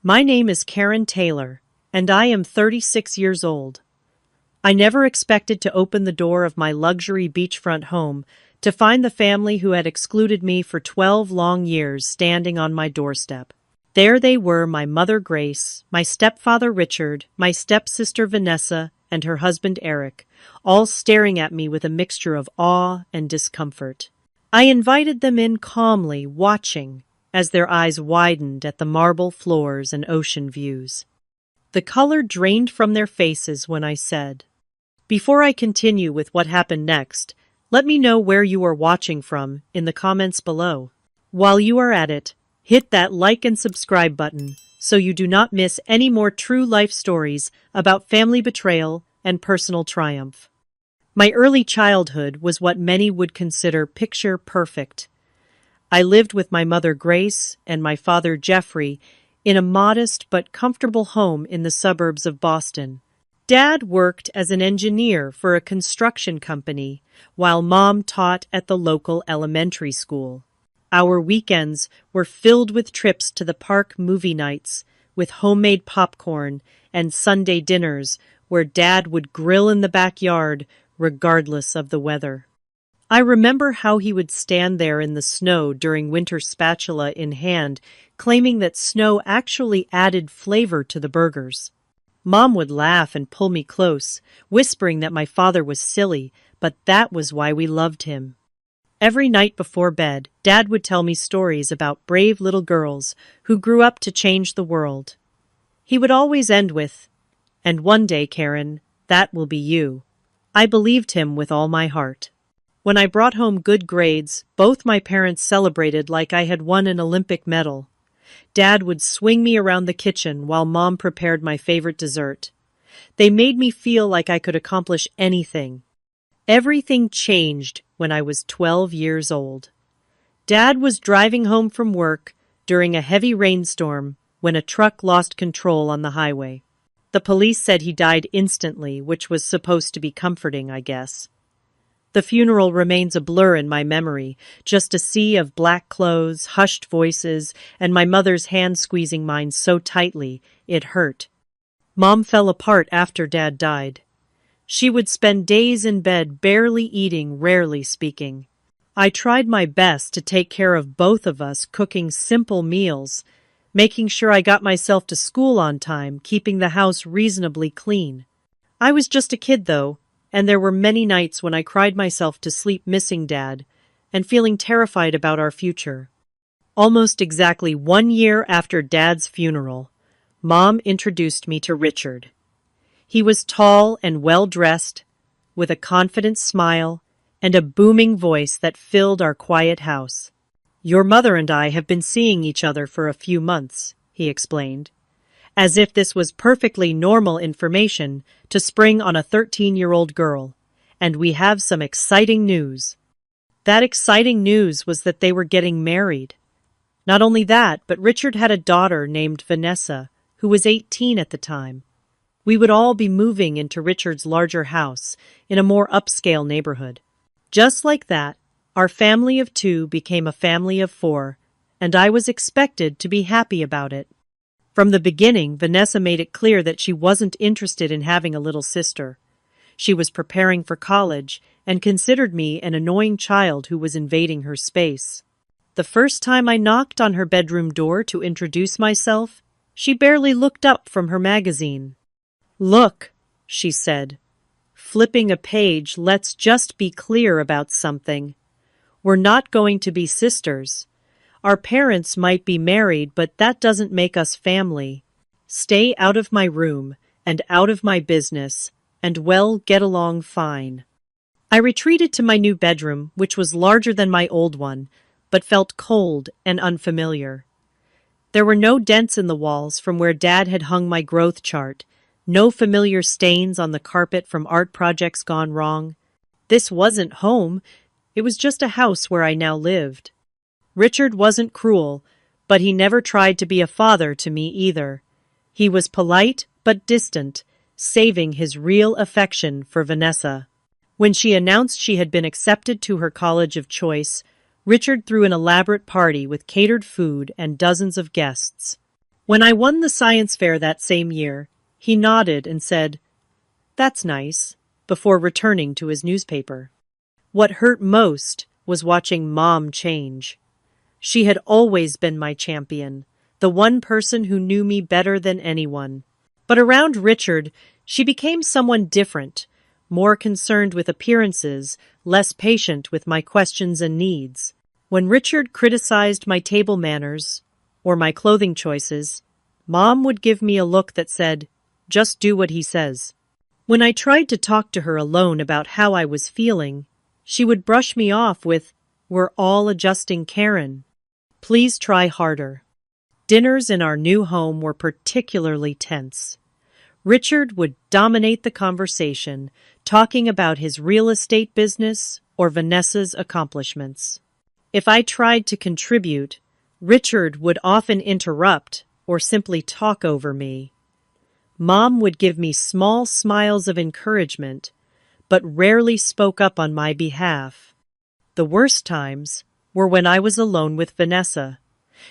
My name is Karen Taylor, and I am 36 years old. I never expected to open the door of my luxury beachfront home to find the family who had excluded me for 12 long years standing on my doorstep. There they were, my mother Grace, my stepfather Richard, my stepsister Vanessa, and her husband Eric, all staring at me with a mixture of awe and discomfort. I invited them in calmly, watching as their eyes widened at the marble floors and ocean views. The color drained from their faces when I said, "Before I continue with what happened next, let me know where you are watching from in the comments below. While you are at it, hit that like and subscribe button so you do not miss any more true life stories about family betrayal and personal triumph." My early childhood was what many would consider picture perfect. I lived with my mother Grace and my father Jeffrey in a modest but comfortable home in the suburbs of Boston. Dad worked as an engineer for a construction company, while Mom taught at the local elementary school. Our weekends were filled with trips to the park movie nights, with homemade popcorn and Sunday dinners where Dad would grill in the backyard regardless of the weather. I remember how he would stand there in the snow during winter, spatula in hand, claiming that snow actually added flavor to the burgers. Mom would laugh and pull me close, whispering that my father was silly, but that was why we loved him. Every night before bed, Dad would tell me stories about brave little girls who grew up to change the world. He would always end with, "And one day, Karen, that will be you." I believed him with all my heart. When I brought home good grades, both my parents celebrated like I had won an Olympic medal. Dad would swing me around the kitchen while Mom prepared my favorite dessert. They made me feel like I could accomplish anything. Everything changed when I was 12 years old. Dad was driving home from work during a heavy rainstorm when a truck lost control on the highway. The police said he died instantly, which was supposed to be comforting, I guess. The funeral remains a blur in my memory, just a sea of black clothes, hushed voices, and my mother's hand squeezing mine so tightly it hurt. Mom fell apart after Dad died. She would spend days in bed, barely eating, rarely speaking. I tried my best to take care of both of us, cooking simple meals, making sure I got myself to school on time, keeping the house reasonably clean. I was just a kid, though, and there were many nights when I cried myself to sleep missing Dad and feeling terrified about our future. Almost exactly 1 year after Dad's funeral, Mom introduced me to Richard. He was tall and well-dressed, with a confident smile and a booming voice that filled our quiet house. "Your mother and I have been seeing each other for a few months," he explained, as if this was perfectly normal information to spring on a 13-year-old girl, "and we have some exciting news." That exciting news was that they were getting married. Not only that, but Richard had a daughter named Vanessa, who was 18 at the time. We would all be moving into Richard's larger house in a more upscale neighborhood. Just like that, our family of 2 became a family of 4, and I was expected to be happy about it. From the beginning, Vanessa made it clear that she wasn't interested in having a little sister. She was preparing for college and considered me an annoying child who was invading her space. The first time I knocked on her bedroom door to introduce myself, she barely looked up from her magazine. "Look," she said, flipping a page, "let's just be clear about something. We're not going to be sisters. Our parents might be married, but that doesn't make us family. Stay out of my room and out of my business, and we'll get along fine." I retreated to my new bedroom, which was larger than my old one, but felt cold and unfamiliar. There were no dents in the walls from where Dad had hung my growth chart, no familiar stains on the carpet from art projects gone wrong. This wasn't home. It was just a house where I now lived. Richard wasn't cruel, but he never tried to be a father to me either. He was polite but distant, saving his real affection for Vanessa. When she announced she had been accepted to her college of choice, Richard threw an elaborate party with catered food and dozens of guests. When I won the science fair that same year, he nodded and said, "That's nice," before returning to his newspaper. What hurt most was watching Mom change. She had always been my champion, the one person who knew me better than anyone. But around Richard, she became someone different, more concerned with appearances, less patient with my questions and needs. When Richard criticized my table manners or my clothing choices, Mom would give me a look that said, "Just do what he says." When I tried to talk to her alone about how I was feeling, she would brush me off with, "We're all adjusting, Karen. Please try harder." Dinners in our new home were particularly tense. Richard would dominate the conversation, talking about his real estate business or Vanessa's accomplishments. If I tried to contribute, Richard would often interrupt or simply talk over me. Mom would give me small smiles of encouragement, but rarely spoke up on my behalf. The worst times were when I was alone with Vanessa.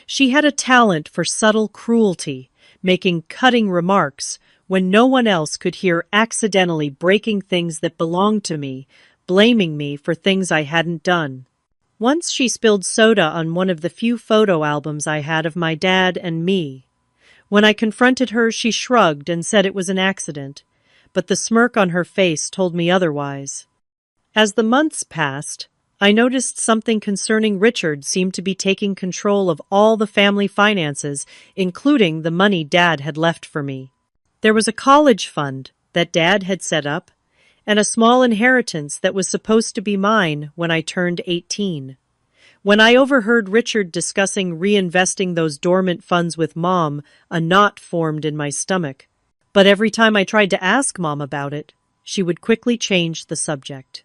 She had a talent for subtle cruelty, making cutting remarks when no one else could hear, accidentally breaking things that belonged to me, blaming me for things I hadn't done. Once she spilled soda on one of the few photo albums I had of my dad and me. When I confronted her, she shrugged and said it was an accident, but the smirk on her face told me otherwise. As the months passed, I noticed something concerning Richard seemed to be taking control of all the family finances, including the money Dad had left for me. There was a college fund that Dad had set up, and a small inheritance that was supposed to be mine when I turned 18. When I overheard Richard discussing reinvesting those dormant funds with Mom, a knot formed in my stomach. But every time I tried to ask Mom about it, she would quickly change the subject.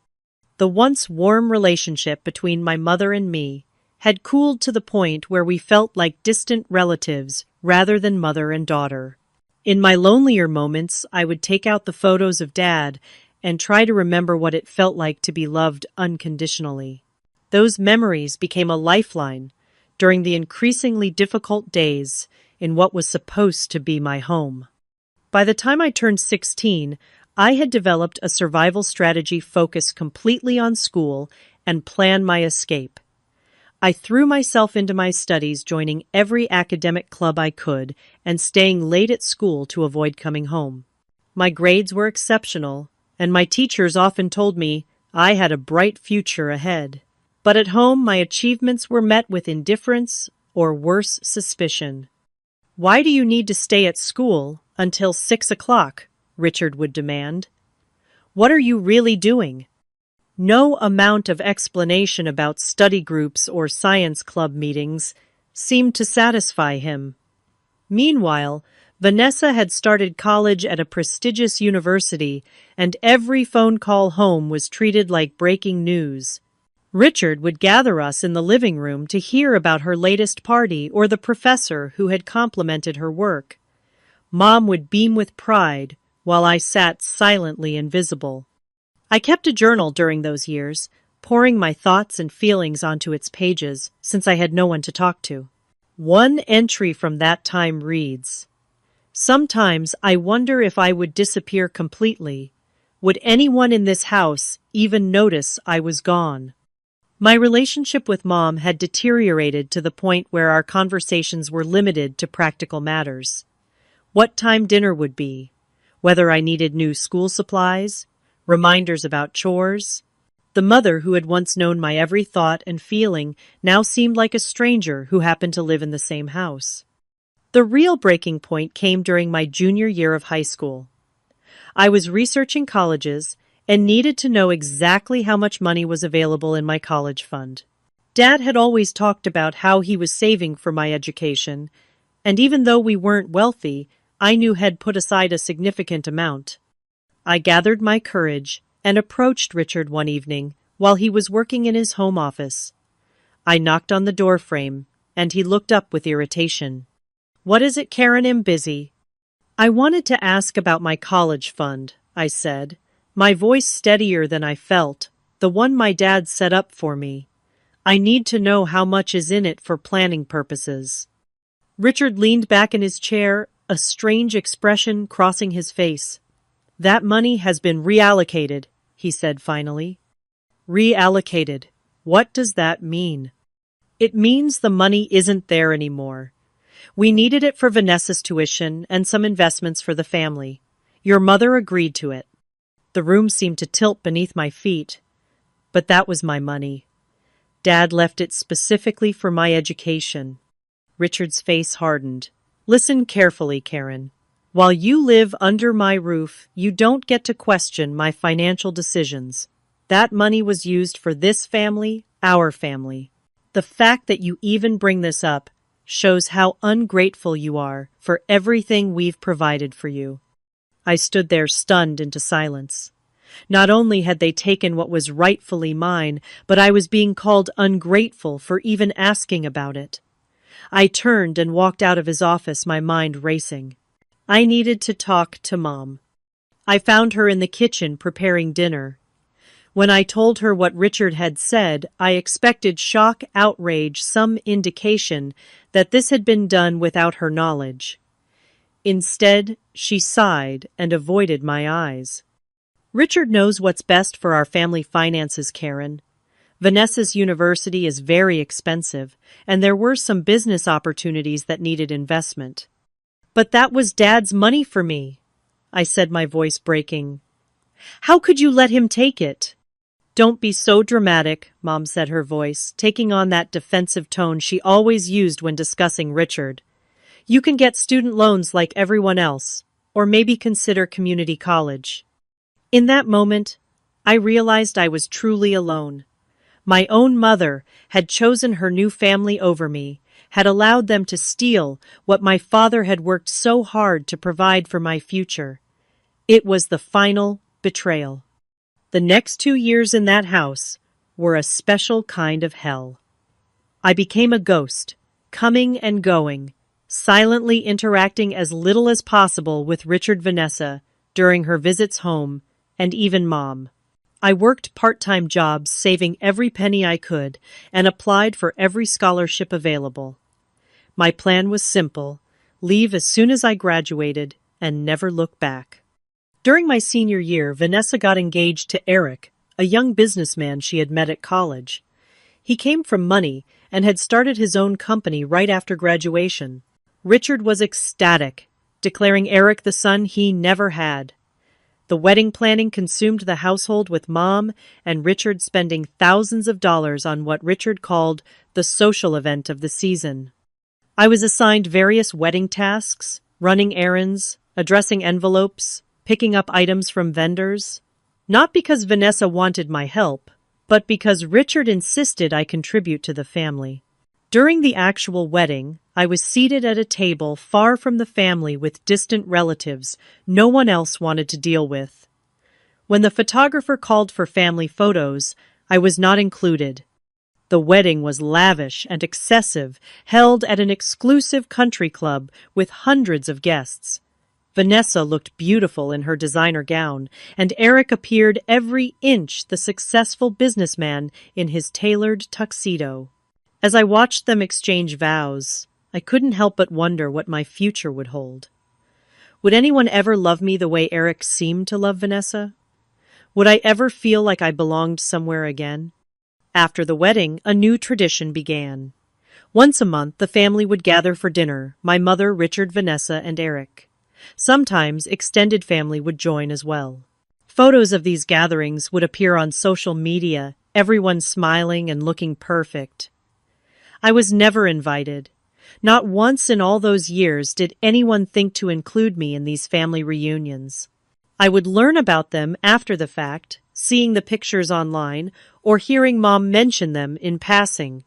The once warm relationship between my mother and me had cooled to the point where we felt like distant relatives rather than mother and daughter. In my lonelier moments, I would take out the photos of Dad and try to remember what it felt like to be loved unconditionally. Those memories became a lifeline during the increasingly difficult days in what was supposed to be my home. By the time I turned 16, I had developed a survival strategy focused completely on school and planned my escape. I threw myself into my studies, joining every academic club I could and staying late at school to avoid coming home. My grades were exceptional, and my teachers often told me I had a bright future ahead. But at home, my achievements were met with indifference or worse, suspicion. "Why do you need to stay at school until 6 o'clock?" Richard would demand. "What are you really doing?" No amount of explanation about study groups or science club meetings seemed to satisfy him. Meanwhile, Vanessa had started college at a prestigious university, and every phone call home was treated like breaking news. Richard would gather us in the living room to hear about her latest party or the professor who had complimented her work. Mom would beam with pride, while I sat silently invisible. I kept a journal during those years, pouring my thoughts and feelings onto its pages, since I had no one to talk to. One entry from that time reads, "Sometimes I wonder if I would disappear completely. Would anyone in this house even notice I was gone?" My relationship with Mom had deteriorated to the point where our conversations were limited to practical matters. What time dinner would be, whether I needed new school supplies, reminders about chores. The mother who had once known my every thought and feeling now seemed like a stranger who happened to live in the same house. The real breaking point came during my junior year of high school. I was researching colleges and needed to know exactly how much money was available in my college fund. Dad had always talked about how he was saving for my education, and even though we weren't wealthy, I knew he'd put aside a significant amount. I gathered my courage and approached Richard one evening while he was working in his home office. I knocked on the doorframe, and he looked up with irritation. "What is it, Karen? I'm busy." "I wanted to ask about my college fund," I said, my voice steadier than I felt, "the one my dad set up for me. I need to know how much is in it for planning purposes." Richard leaned back in his chair, a strange expression crossing his face. That money has been reallocated, he said finally. Reallocated. What does that mean? It means the money isn't there anymore. We needed it for Vanessa's tuition and some investments for the family. Your mother agreed to it. The room seemed to tilt beneath my feet. But that was my money. Dad left it specifically for my education. Richard's face hardened. Listen carefully, Karen. While you live under my roof, you don't get to question my financial decisions. That money was used for this family, our family. The fact that you even bring this up shows how ungrateful you are for everything we've provided for you. I stood there stunned into silence. Not only had they taken what was rightfully mine, but I was being called ungrateful for even asking about it. I turned and walked out of his office, my mind racing. I needed to talk to Mom. I found her in the kitchen preparing dinner. When I told her what Richard had said, I expected shock, outrage, some indication that this had been done without her knowledge. Instead, she sighed and avoided my eyes. Richard knows what's best for our family finances, Karen. Vanessa's university is very expensive, and there were some business opportunities that needed investment. But that was Dad's money for me, I said, my voice breaking. How could you let him take it? Don't be so dramatic, Mom said, her voice taking on that defensive tone she always used when discussing Richard. You can get student loans like everyone else, or maybe consider community college. In that moment, I realized I was truly alone. My own mother had chosen her new family over me, had allowed them to steal what my father had worked so hard to provide for my future. It was the final betrayal. The next 2 years in that house were a special kind of hell. I became a ghost, coming and going, silently interacting as little as possible with Richard Vanessa during her visits home, and even Mom. I worked part-time jobs, saving every penny I could, and applied for every scholarship available. My plan was simple: leave as soon as I graduated and never look back. During my senior year, Vanessa got engaged to Eric, a young businessman she had met at college. He came from money and had started his own company right after graduation. Richard was ecstatic, declaring Eric the son he never had. The wedding planning consumed the household, with Mom and Richard spending thousands of dollars on what Richard called the social event of the season. I was assigned various wedding tasks, running errands, addressing envelopes, picking up items from vendors. Not because Vanessa wanted my help, but because Richard insisted I contribute to the family. During the actual wedding, I was seated at a table far from the family with distant relatives no one else wanted to deal with. When the photographer called for family photos, I was not included. The wedding was lavish and excessive, held at an exclusive country club with hundreds of guests. Vanessa looked beautiful in her designer gown, and Eric appeared every inch the successful businessman in his tailored tuxedo. As I watched them exchange vows, I couldn't help but wonder what my future would hold. Would anyone ever love me the way Eric seemed to love Vanessa? Would I ever feel like I belonged somewhere again? After the wedding, a new tradition began. Once a month, the family would gather for dinner, my mother, Richard, Vanessa, and Eric. Sometimes extended family would join as well. Photos of these gatherings would appear on social media, everyone smiling and looking perfect. I was never invited. Not once in all those years did anyone think to include me in these family reunions. I would learn about them after the fact, seeing the pictures online or hearing Mom mention them in passing.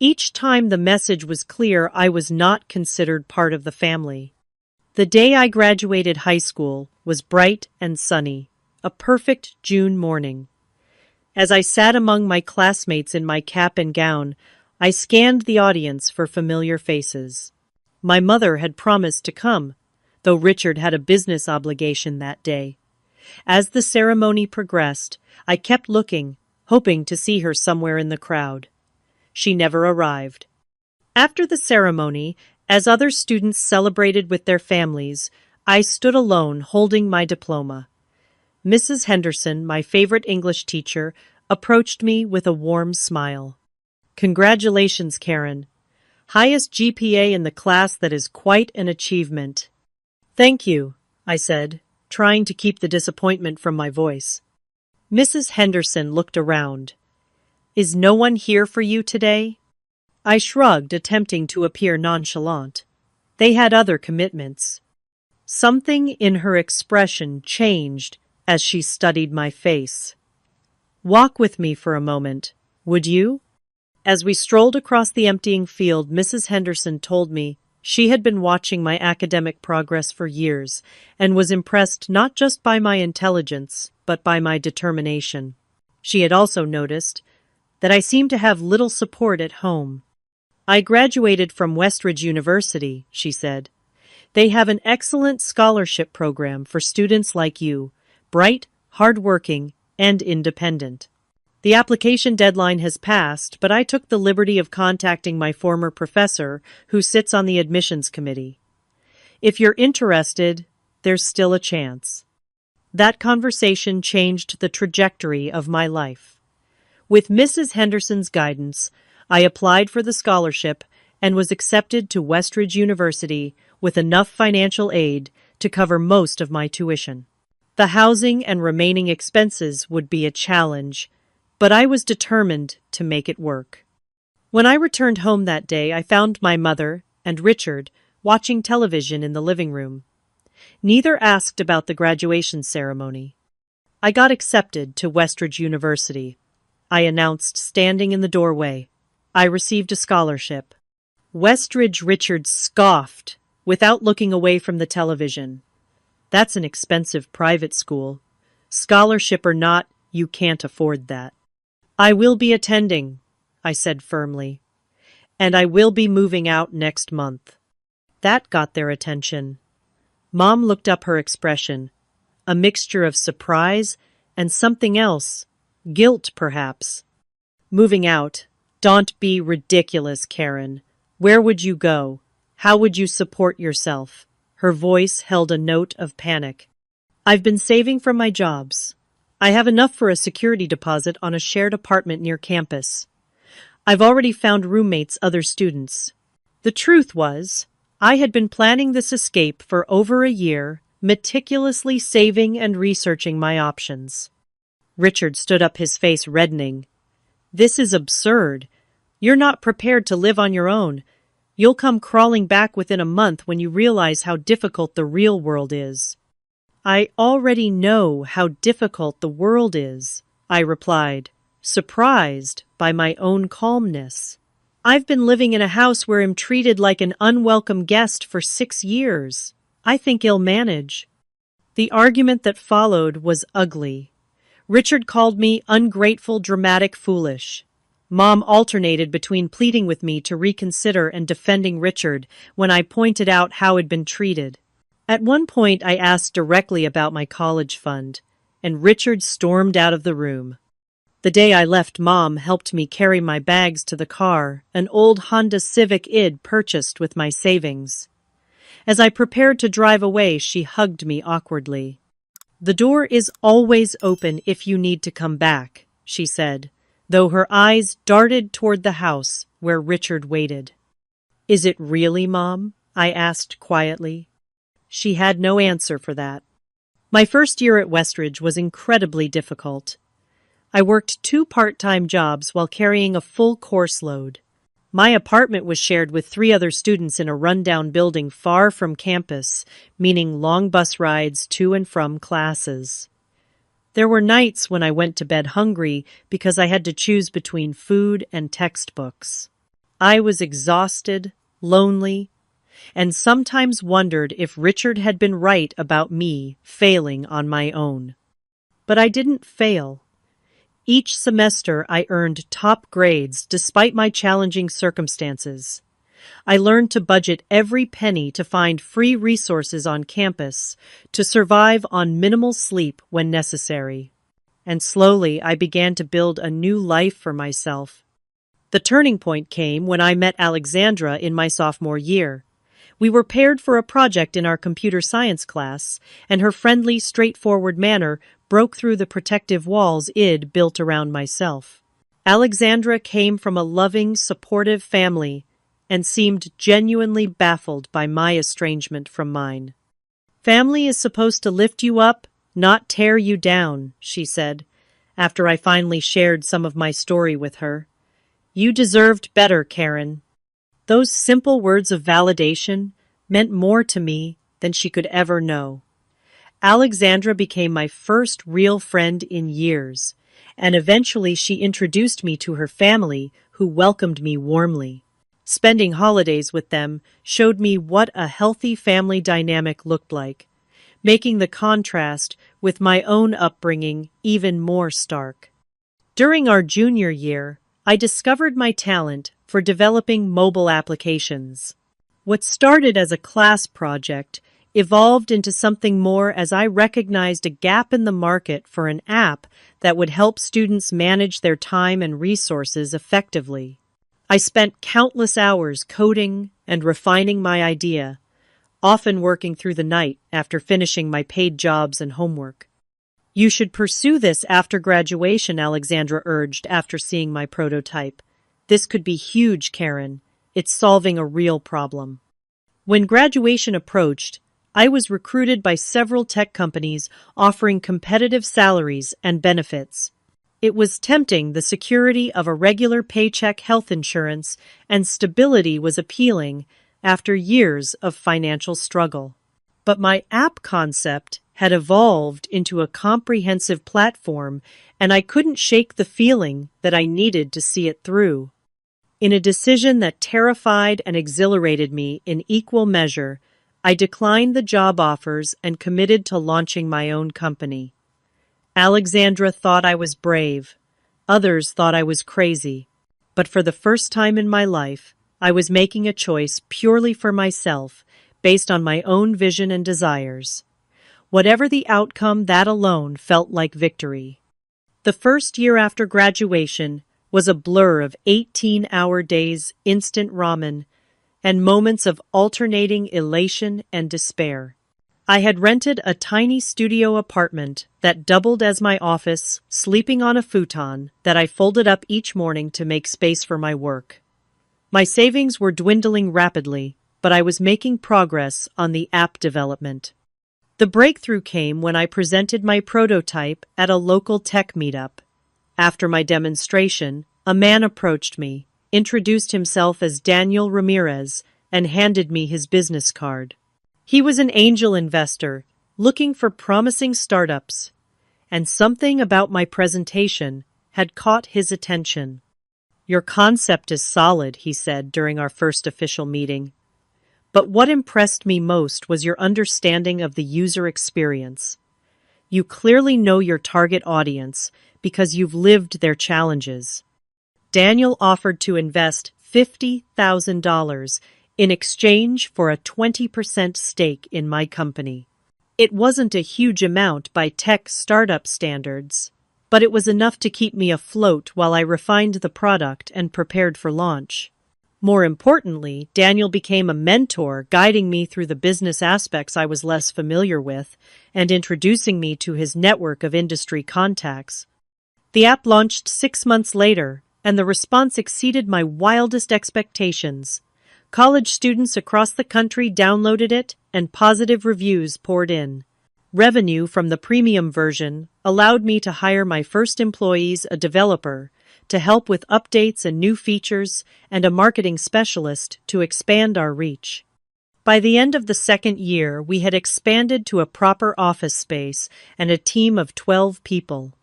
Each time the message was clear: I was not considered part of the family. The day I graduated high school was bright and sunny, a perfect June morning. As I sat among my classmates in my cap and gown, I scanned the audience for familiar faces. My mother had promised to come, though Richard had a business obligation that day. As the ceremony progressed, I kept looking, hoping to see her somewhere in the crowd. She never arrived. After the ceremony, As other students celebrated with their families, I stood alone holding my diploma. Mrs. Henderson, my favorite English teacher, approached me with a warm smile. Congratulations, Karen. Highest GPA in the class, that is quite an achievement. Thank you, I said, trying to keep the disappointment from my voice. Mrs. Henderson looked around. Is no one here for you today? I shrugged, attempting to appear nonchalant. They had other commitments. Something in her expression changed as she studied my face. Walk with me for a moment, would you? As we strolled across the emptying field, Mrs. Henderson told me she had been watching my academic progress for years and was impressed not just by my intelligence, but by my determination. She had also noticed that I seemed to have little support at home. I graduated from Westridge University, she said. They have an excellent scholarship program for students like you, bright, hardworking, and independent. The application deadline has passed, but I took the liberty of contacting my former professor, who sits on the admissions committee. If you're interested, there's still a chance. That conversation changed the trajectory of my life. With Mrs. Henderson's guidance, I applied for the scholarship and was accepted to Westridge University with enough financial aid to cover most of my tuition. The housing and remaining expenses would be a challenge, but I was determined to make it work. When I returned home that day, I found my mother and Richard watching television in the living room. Neither asked about the graduation ceremony. I got accepted to Westridge University, I announced, standing in the doorway. I received a scholarship. Westridge. Richard scoffed, without looking away from the television. That's an expensive private school. Scholarship or not, you can't afford that. I will be attending, I said firmly. And I will be moving out next month. That got their attention. Mom looked up, her expression, a mixture of surprise and something else, guilt perhaps. Moving out? Don't be ridiculous, Karen. Where would you go? How would you support yourself? Her voice held a note of panic. I've been saving from my jobs. I have enough for a security deposit on a shared apartment near campus. I've already found roommates, other students. The truth was, I had been planning this escape for over a year, meticulously saving and researching my options. Richard stood up, his face reddening. This is absurd. You're not prepared to live on your own. You'll come crawling back within a month when you realize how difficult the real world is. I already know how difficult the world is, I replied, surprised by my own calmness. I've been living in a house where I'm treated like an unwelcome guest for 6 years. I think I'll manage. The argument that followed was ugly. Richard called me ungrateful, dramatic, foolish. Mom alternated between pleading with me to reconsider and defending Richard when I pointed out how I'd been treated. At one point, I asked directly about my college fund, and Richard stormed out of the room. The day I left, Mom helped me carry my bags to the car, an old Honda Civic I'd purchased with my savings. As I prepared to drive away, she hugged me awkwardly. The door is always open if you need to come back, she said, though her eyes darted toward the house where Richard waited. Is it really, Mom? I asked quietly. She had no answer for that. My first year at Westridge was incredibly difficult. I worked 2 part-time jobs while carrying a full course load. My apartment was shared with 3 other students in a rundown building far from campus, meaning long bus rides to and from classes. There were nights when I went to bed hungry because I had to choose between food and textbooks. I was exhausted, lonely, and sometimes wondered if Richard had been right about me failing on my own. But I didn't fail. Each semester I earned top grades despite my challenging circumstances. I learned to budget every penny, to find free resources on campus, to survive on minimal sleep when necessary. And slowly I began to build a new life for myself. The turning point came when I met Alexandra in my sophomore year. We were paired for a project in our computer science class, and her friendly, straightforward manner broke through the protective walls I'd built around myself. Alexandra came from a loving, supportive family and seemed genuinely baffled by my estrangement from mine. "Family is supposed to lift you up, not tear you down," she said, after I finally shared some of my story with her. "You deserved better, Karen." Those simple words of validation meant more to me than she could ever know. Alexandra became my first real friend in years, and eventually she introduced me to her family, who welcomed me warmly. Spending holidays with them showed me what a healthy family dynamic looked like, making the contrast with my own upbringing even more stark. During our junior year, I discovered my talent for developing mobile applications. What started as a class project evolved into something more as I recognized a gap in the market for an app that would help students manage their time and resources effectively. I spent countless hours coding and refining my idea, often working through the night after finishing my paid jobs and homework. "You should pursue this after graduation," Alexandra urged after seeing my prototype. "This could be huge, Karen. It's solving a real problem." When graduation approached, I was recruited by several tech companies offering competitive salaries and benefits. It was tempting. The security of a regular paycheck, health insurance, and stability was appealing after years of financial struggle. But my app concept had evolved into a comprehensive platform, and I couldn't shake the feeling that I needed to see it through. In a decision that terrified and exhilarated me in equal measure, I declined the job offers and committed to launching my own company. Alexandra thought I was brave. Others thought I was crazy. But for the first time in my life, I was making a choice purely for myself, based on my own vision and desires. Whatever the outcome, that alone felt like victory. The first year after graduation was a blur of 18-hour days, instant ramen, and moments of alternating elation and despair. I had rented a tiny studio apartment that doubled as my office, sleeping on a futon that I folded up each morning to make space for my work. My savings were dwindling rapidly, but I was making progress on the app development. The breakthrough came when I presented my prototype at a local tech meetup. After my demonstration, a man approached me, introduced himself as Daniel Ramirez, and handed me his business card. He was an angel investor looking for promising startups, and something about my presentation had caught his attention. "Your concept is solid," he said during our first official meeting. "But what impressed me most was your understanding of the user experience. You clearly know your target audience because you've lived their challenges." Daniel offered to invest $50,000 in exchange for a 20% stake in my company. It wasn't a huge amount by tech startup standards, but it was enough to keep me afloat while I refined the product and prepared for launch. More importantly, Daniel became a mentor, guiding me through the business aspects I was less familiar with and introducing me to his network of industry contacts. The app launched 6 months later, and the response exceeded my wildest expectations. College students across the country downloaded it, and positive reviews poured in. Revenue from the premium version allowed me to hire my first employees, a developer, to help with updates and new features, and a marketing specialist to expand our reach. By the end of the second year, we had expanded to a proper office space and a team of 12 people.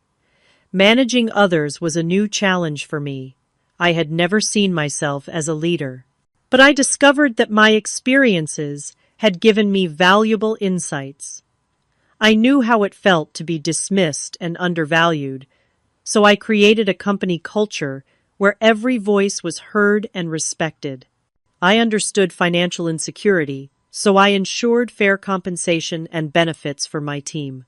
Managing others was a new challenge for me. I had never seen myself as a leader. But I discovered that my experiences had given me valuable insights. I knew how it felt to be dismissed and undervalued, so I created a company culture where every voice was heard and respected. I understood financial insecurity, so I ensured fair compensation and benefits for my team.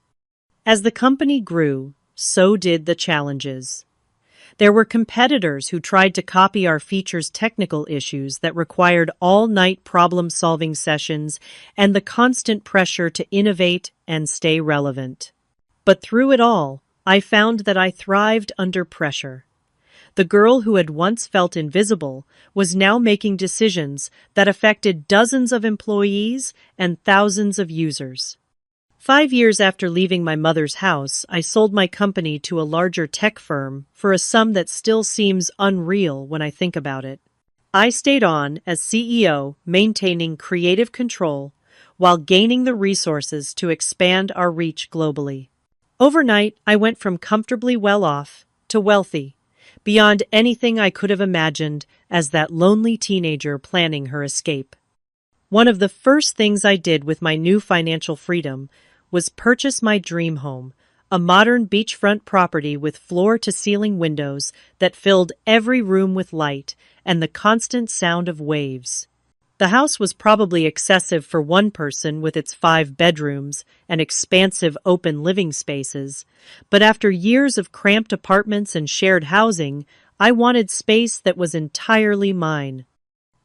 As the company grew, so did the challenges. There were competitors who tried to copy our feature's technical issues that required all-night problem-solving sessions and the constant pressure to innovate and stay relevant. But through it all, I found that I thrived under pressure. The girl who had once felt invisible was now making decisions that affected dozens of employees and thousands of users. 5 years after leaving my mother's house, I sold my company to a larger tech firm for a sum that still seems unreal when I think about it. I stayed on as CEO, maintaining creative control while gaining the resources to expand our reach globally. Overnight, I went from comfortably well off to wealthy, beyond anything I could have imagined as that lonely teenager planning her escape. One of the first things I did with my new financial freedom was purchase my dream home, a modern beachfront property with floor-to-ceiling windows that filled every room with light and the constant sound of waves. The house was probably excessive for one person with its 5 bedrooms and expansive open living spaces, but after years of cramped apartments and shared housing, I wanted space that was entirely mine.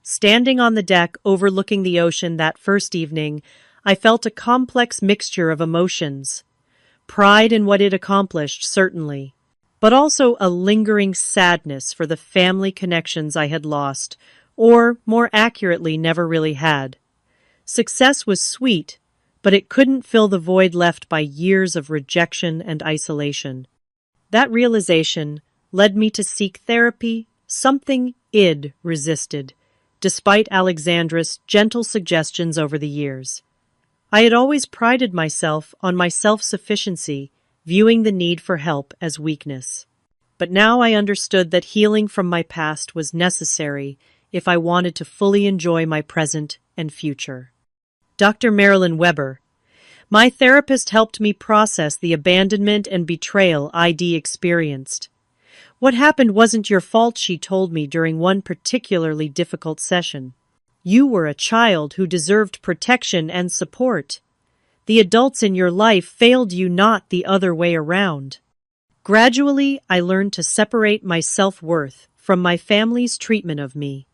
Standing on the deck overlooking the ocean that first evening, I felt a complex mixture of emotions. Pride in what it accomplished, certainly, but also a lingering sadness for the family connections I had lost, or, more accurately, never really had. Success was sweet, but it couldn't fill the void left by years of rejection and isolation. That realization led me to seek therapy, something id resisted, despite Alexandra's gentle suggestions over the years. I had always prided myself on my self-sufficiency, viewing the need for help as weakness. But now I understood that healing from my past was necessary if I wanted to fully enjoy my present and future. Dr. Marilyn Weber, my therapist, helped me process the abandonment and betrayal ID experienced. What happened wasn't your fault, she told me during one particularly difficult session. You were a child who deserved protection and support. The adults in your life failed you, not the other way around. Gradually, I learned to separate my self-worth from my family's treatment of me.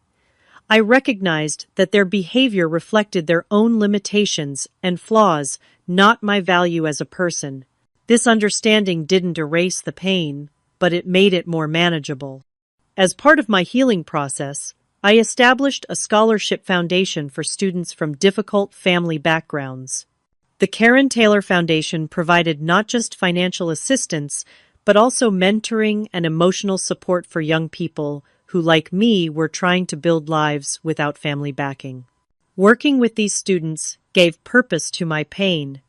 I recognized that their behavior reflected their own limitations and flaws, not my value as a person. This understanding didn't erase the pain, but it made it more manageable. As part of my healing process, I established a scholarship foundation for students from difficult family backgrounds. The Karen Taylor Foundation provided not just financial assistance, but also mentoring and emotional support for young people who, like me, were trying to build lives without family backing. Working with these students gave purpose to my pain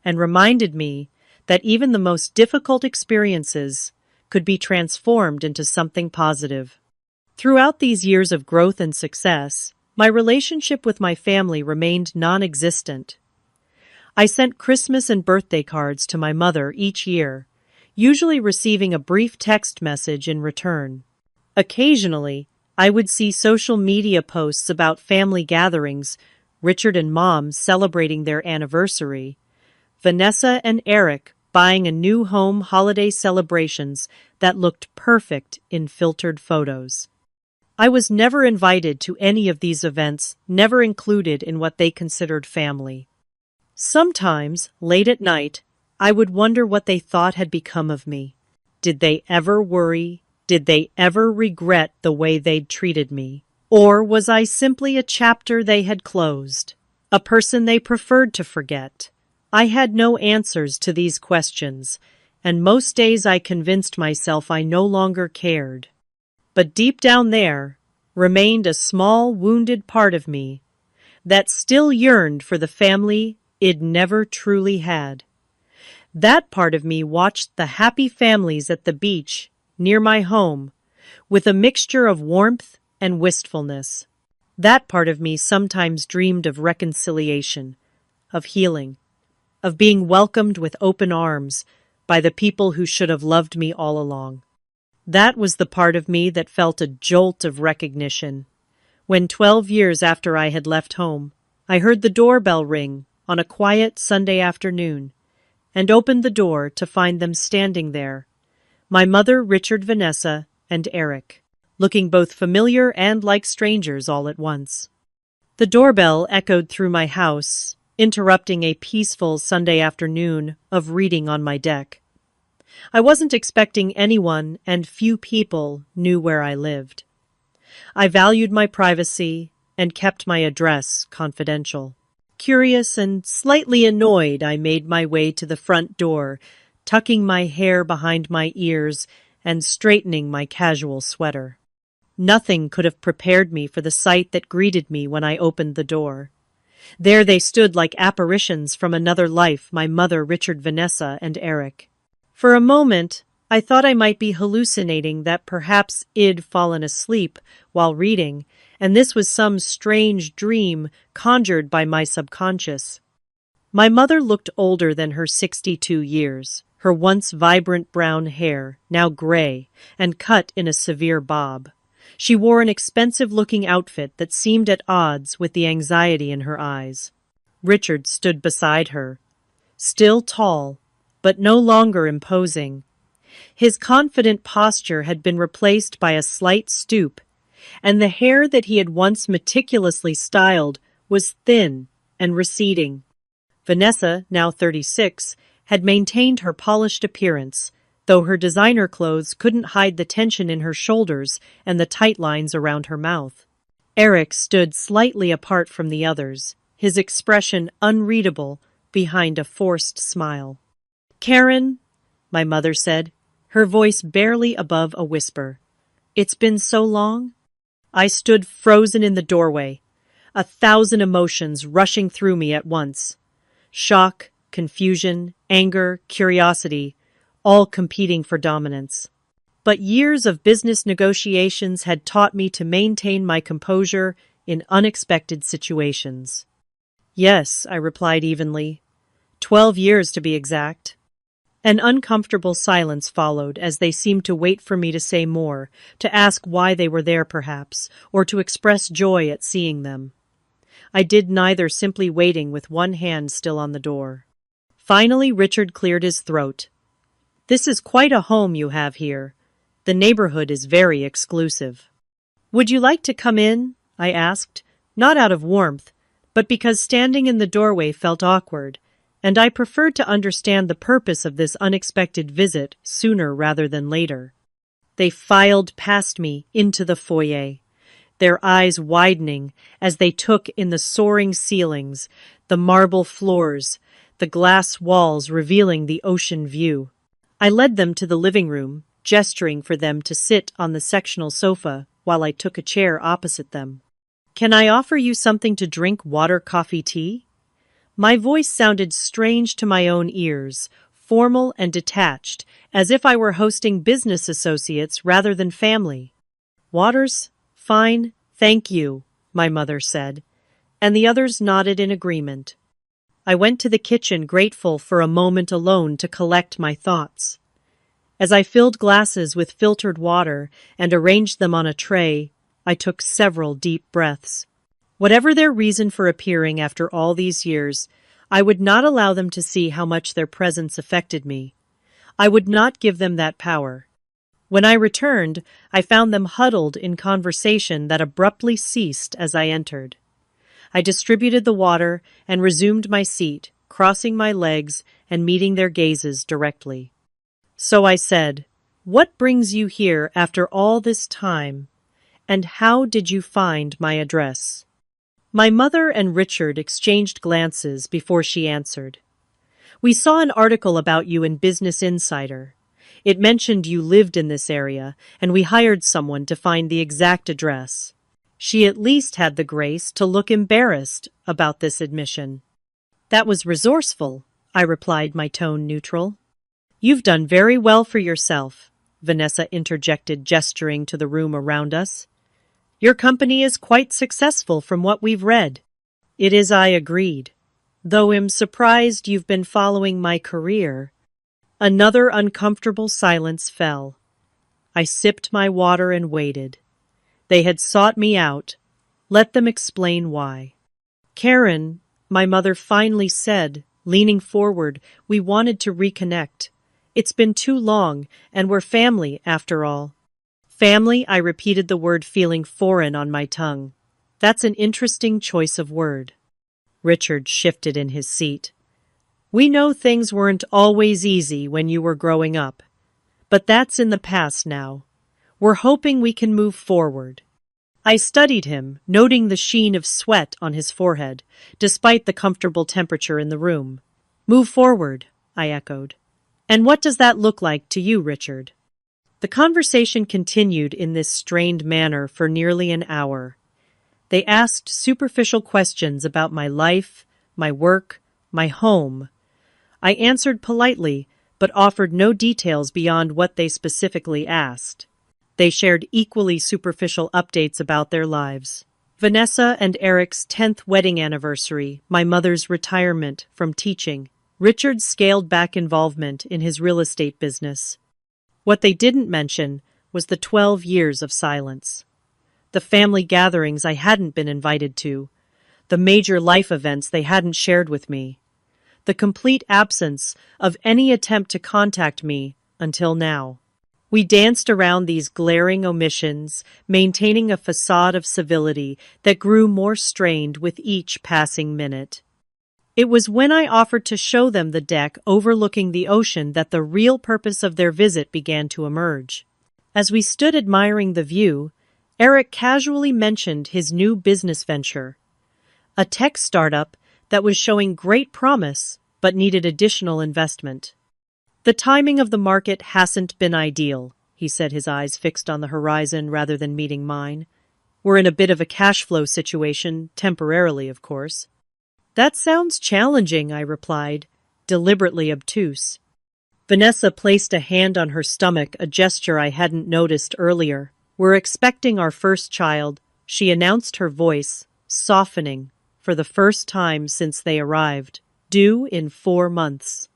and reminded me that even the most difficult experiences could be transformed into something positive. Throughout these years of growth and success, my relationship with my family remained non-existent. I sent Christmas and birthday cards to my mother each year, usually receiving a brief text message in return. Occasionally, I would see social media posts about family gatherings, Richard and Mom celebrating their anniversary, Vanessa and Eric buying a new home, holiday celebrations that looked perfect in filtered photos. I was never invited to any of these events, never included in what they considered family. Sometimes, late at night, I would wonder what they thought had become of me. Did they ever worry? Did they ever regret the way they'd treated me? Or was I simply a chapter they had closed, a person they preferred to forget? I had no answers to these questions, and most days I convinced myself I no longer cared. But deep down there remained a small, wounded part of me that still yearned for the family it never truly had. That part of me watched the happy families at the beach near my home with a mixture of warmth and wistfulness. That part of me sometimes dreamed of reconciliation, of healing, of being welcomed with open arms by the people who should have loved me all along. That was the part of me that felt a jolt of recognition when 12 years after I had left home, I heard the doorbell ring on a quiet Sunday afternoon and opened the door to find them standing there. My mother, Richard, Vanessa, and Eric, looking both familiar and like strangers all at once. The doorbell echoed through my house, interrupting a peaceful Sunday afternoon of reading on my deck. I wasn't expecting anyone, and few people knew where I lived. I valued my privacy and kept my address confidential. Curious and slightly annoyed, I made my way to the front door, tucking my hair behind my ears and straightening my casual sweater. Nothing could have prepared me for the sight that greeted me when I opened the door. There they stood like apparitions from another life, my mother, Richard, Vanessa, and Eric. For a moment, I thought I might be hallucinating, that perhaps I'd fallen asleep while reading, and this was some strange dream conjured by my subconscious. My mother looked older than her 62 years, her once vibrant brown hair now gray and cut in a severe bob. She wore an expensive-looking outfit that seemed at odds with the anxiety in her eyes. Richard stood beside her, still tall, but no longer imposing. His confident posture had been replaced by a slight stoop, and the hair that he had once meticulously styled was thin and receding. Vanessa, now 36, had maintained her polished appearance, though her designer clothes couldn't hide the tension in her shoulders and the tight lines around her mouth. Eric stood slightly apart from the others, his expression unreadable behind a forced smile. "Karen," my mother said, her voice barely above a whisper. "It's been so long?" I stood frozen in the doorway, 1,000 emotions rushing through me at once. Shock, confusion, anger, curiosity, all competing for dominance. But years of business negotiations had taught me to maintain my composure in unexpected situations. "Yes," I replied evenly. 12 years to be exact. An uncomfortable silence followed as they seemed to wait for me to say more, to ask why they were there perhaps, or to express joy at seeing them. I did neither, simply waiting with one hand still on the door. Finally, Richard cleared his throat. "This is quite a home you have here. The neighborhood is very exclusive." "Would you like to come in?" I asked, not out of warmth, but because standing in the doorway felt awkward, and I preferred to understand the purpose of this unexpected visit sooner rather than later. They filed past me into the foyer, their eyes widening as they took in the soaring ceilings, the marble floors, the glass walls revealing the ocean view. I led them to the living room, gesturing for them to sit on the sectional sofa while I took a chair opposite them. "Can I offer you something to drink, water, coffee, tea?" My voice sounded strange to my own ears, formal and detached, as if I were hosting business associates rather than family. "Water's fine, thank you," my mother said, and the others nodded in agreement. I went to the kitchen, grateful for a moment alone to collect my thoughts. As I filled glasses with filtered water and arranged them on a tray, I took several deep breaths. Whatever their reason for appearing after all these years, I would not allow them to see how much their presence affected me. I would not give them that power. When I returned, I found them huddled in conversation that abruptly ceased as I entered. I distributed the water and resumed my seat, crossing my legs and meeting their gazes directly. So I said, "What brings you here after all this time, and how did you find my address?" My mother and Richard exchanged glances before she answered. "We saw an article about you in Business Insider. It mentioned you lived in this area, and we hired someone to find the exact address." She at least had the grace to look embarrassed about this admission. "That was resourceful," I replied, my tone neutral. "You've done very well for yourself," Vanessa interjected, gesturing to the room around us. "Your company is quite successful from what we've read." "It is," I agreed, "though I'm surprised you've been following my career." Another uncomfortable silence fell. I sipped my water and waited. They had sought me out. Let them explain why. "Karen," my mother finally said, leaning forward, "we wanted to reconnect. It's been too long, and we're family, after all." Family, I repeated the word, feeling foreign on my tongue. That's an interesting choice of word. Richard shifted in his seat. We know things weren't always easy when you were growing up, but that's in the past now. We're hoping we can move forward. I studied him, noting the sheen of sweat on his forehead, despite the comfortable temperature in the room. Move forward, I echoed. And what does that look like to you, Richard? The conversation continued in this strained manner for nearly an hour. They asked superficial questions about my life, my work, my home. I answered politely, but offered no details beyond what they specifically asked. They shared equally superficial updates about their lives. Vanessa and Eric's 10th wedding anniversary, my mother's retirement from teaching, Richard's scaled back involvement in his real estate business. What they didn't mention was the 12 years of silence. The family gatherings I hadn't been invited to, the major life events they hadn't shared with me, the complete absence of any attempt to contact me until now. We danced around these glaring omissions, maintaining a facade of civility that grew more strained with each passing minute. It was when I offered to show them the deck overlooking the ocean that the real purpose of their visit began to emerge. As we stood admiring the view, Eric casually mentioned his new business venture, a tech startup that was showing great promise but needed additional investment. The timing of the market hasn't been ideal, he said, his eyes fixed on the horizon rather than meeting mine. We're in a bit of a cash flow situation, temporarily, of course. That sounds challenging, I replied, deliberately obtuse. Vanessa placed a hand on her stomach, a gesture I hadn't noticed earlier. We're expecting our first child, she announced, her voice softening for the first time since they arrived, due in 4 months.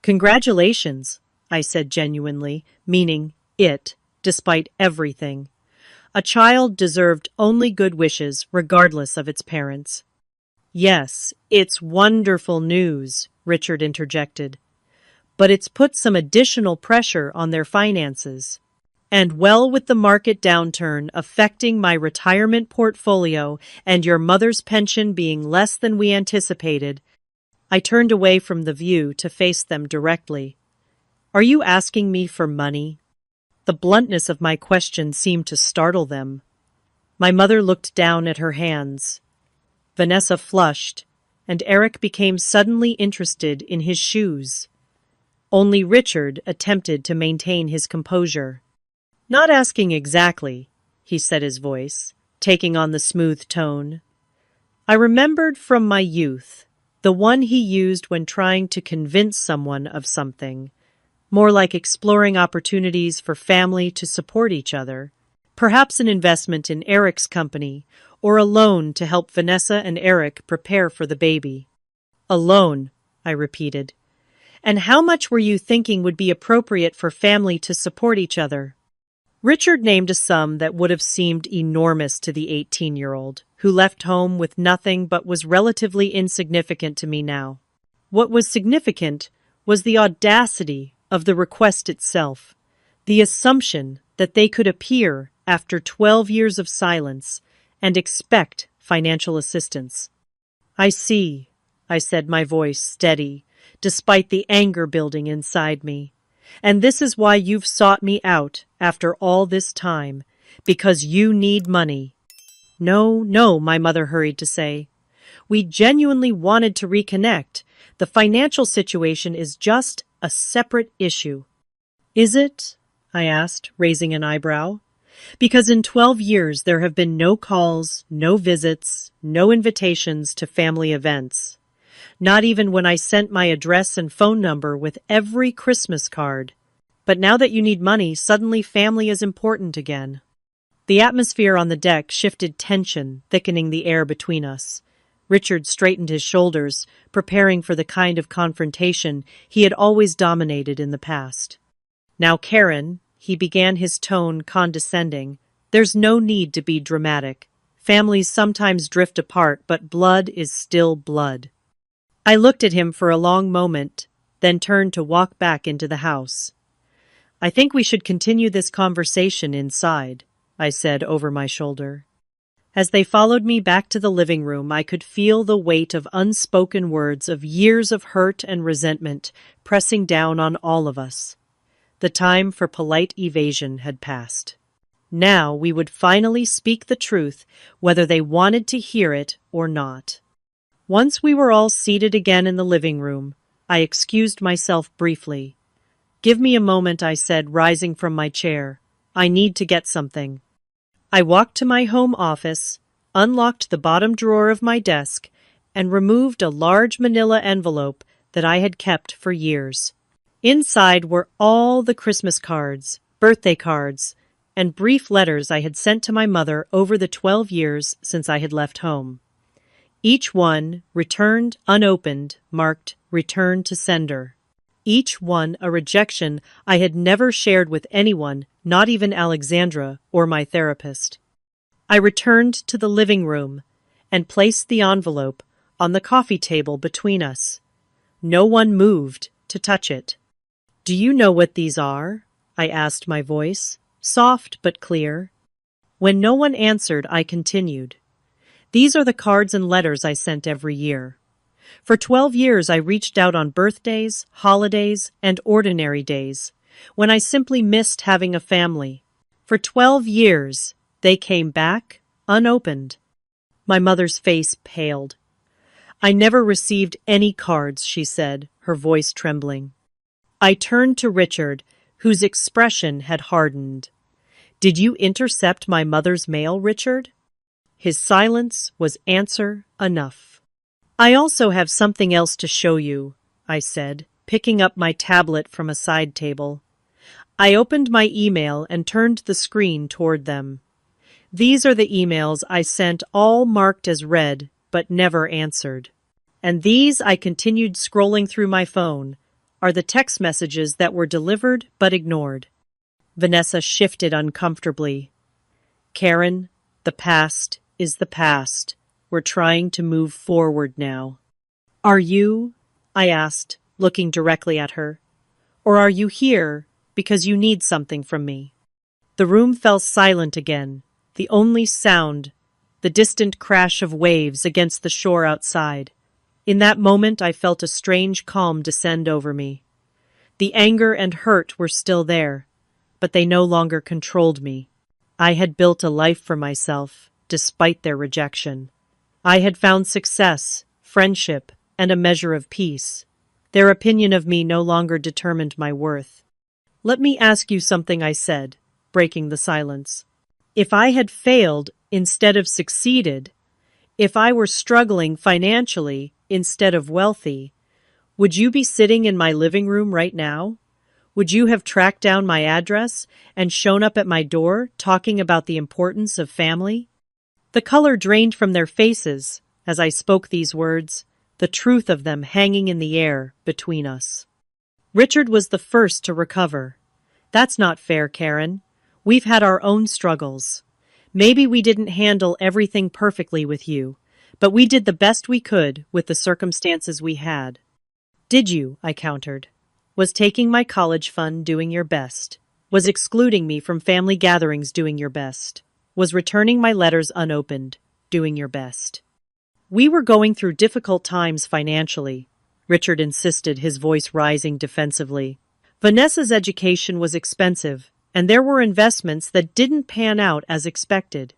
Congratulations, I said genuinely, meaning it, despite everything. A child deserved only good wishes, regardless of its parents. Yes, it's wonderful news, Richard interjected. But it's put some additional pressure on their finances. And well, with the market downturn affecting my retirement portfolio and your mother's pension being less than we anticipated, I turned away from the view to face them directly. Are you asking me for money? The bluntness of my question seemed to startle them. My mother looked down at her hands. Vanessa flushed, and Eric became suddenly interested in his shoes. Only Richard attempted to maintain his composure. Not asking exactly, he said, his voice taking on the smooth tone. I remembered from my youth, the one he used when trying to convince someone of something, more like exploring opportunities for family to support each other, perhaps an investment in Eric's company, or a loan to help Vanessa and Eric prepare for the baby. A loan, I repeated. And how much were you thinking would be appropriate for family to support each other? Richard named a sum that would have seemed enormous to the 18-year-old, who left home with nothing but was relatively insignificant to me now. What was significant was the audacity of the request itself, the assumption that they could appear after 12 years of silence and expect financial assistance. I see, I said, my voice steady, despite the anger building inside me. And this is why you've sought me out after all this time, because you need money. No, no, my mother hurried to say. We genuinely wanted to reconnect. The financial situation is just a separate issue. Is it? I asked, raising an eyebrow. Because in 12 years there have been no calls, no visits, no invitations to family events. Not even when I sent my address and phone number with every Christmas card. But now that you need money, suddenly family is important again. The atmosphere on the deck shifted, tension thickening the air between us. Richard straightened his shoulders, preparing for the kind of confrontation he had always dominated in the past. Now, Karen, he began, his tone condescending, there's no need to be dramatic. Families sometimes drift apart, but blood is still blood. I looked at him for a long moment, then turned to walk back into the house. I think we should continue this conversation inside, I said over my shoulder. As they followed me back to the living room, I could feel the weight of unspoken words of years of hurt and resentment pressing down on all of us. The time for polite evasion had passed. Now we would finally speak the truth, whether they wanted to hear it or not. Once we were all seated again in the living room, I excused myself briefly. "Give me a moment," I said, rising from my chair. "I need to get something." I walked to my home office, unlocked the bottom drawer of my desk, and removed a large manila envelope that I had kept for years. Inside were all the Christmas cards, birthday cards, and brief letters I had sent to my mother over the 12 years since I had left home. Each one, returned unopened, marked "Return to Sender." Each one a rejection I had never shared with anyone, not even Alexandra or my therapist. I returned to the living room and placed the envelope on the coffee table between us. No one moved to touch it. "Do you know what these are?" I asked, my voice soft but clear. When no one answered, I continued. "These are the cards and letters I sent every year. For 12 years I reached out on birthdays, holidays, and ordinary days, when I simply missed having a family. For 12 years they came back, unopened." My mother's face paled. "I never received any cards," she said, her voice trembling. I turned to Richard, whose expression had hardened. "Did you intercept my mother's mail, Richard?" His silence was answer enough. "I also have something else to show you," I said, picking up my tablet from a side table. I opened my email and turned the screen toward them. "These are the emails I sent, all marked as read, but never answered. And these," I continued scrolling through my phone, "are the text messages that were delivered but ignored." Vanessa shifted uncomfortably. "Karen, the past is the past. We're trying to move forward now." "Are you?" I asked, looking directly at her. "Or are you here because you need something from me?" The room fell silent again, the only sound, the distant crash of waves against the shore outside. In that moment I felt a strange calm descend over me. The anger and hurt were still there, but they no longer controlled me. I had built a life for myself, despite their rejection. I had found success, friendship, and a measure of peace. Their opinion of me no longer determined my worth. "Let me ask you something," I said, breaking the silence. "If I had failed instead of succeeded, if I were struggling financially instead of wealthy, would you be sitting in my living room right now? Would you have tracked down my address and shown up at my door talking about the importance of family?" The color drained from their faces as I spoke these words, the truth of them hanging in the air between us. Richard was the first to recover. "That's not fair, Karen. We've had our own struggles. Maybe we didn't handle everything perfectly with you, but we did the best we could with the circumstances we had." "Did you?" I countered. "Was taking my college fund doing your best? Was excluding me from family gatherings doing your best? Was returning my letters unopened doing your best?" "We were going through difficult times financially," Richard insisted, his voice rising defensively. "Vanessa's education was expensive, and there were investments that didn't pan out as expected.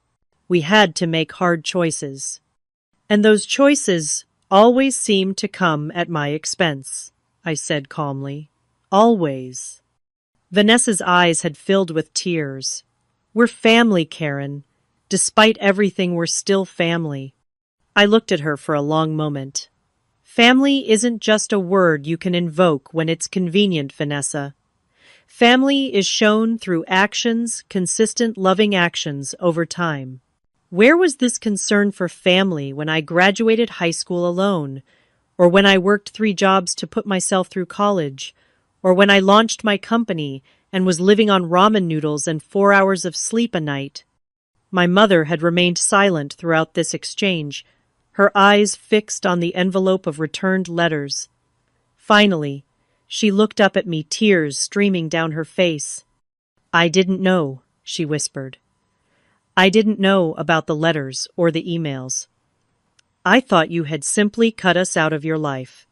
We had to make hard choices. And those choices always seemed to come at my expense," I said calmly. "Always." Vanessa's eyes had filled with tears. "We're family, Karen. Despite everything, we're still family." I looked at her for a long moment. "Family isn't just a word you can invoke when it's convenient, Vanessa. Family is shown through actions, consistent, loving actions over time. Where was this concern for family when I graduated high school alone, or when I worked 3 jobs to put myself through college, or when I launched my company and was living on ramen noodles and 4 hours of sleep a night?" My mother had remained silent throughout this exchange, her eyes fixed on the envelope of returned letters. Finally, She looked up at me, tears streaming down her face. "I didn't know," she whispered. "I didn't know about the letters or the emails. I thought you had simply cut us out of your life."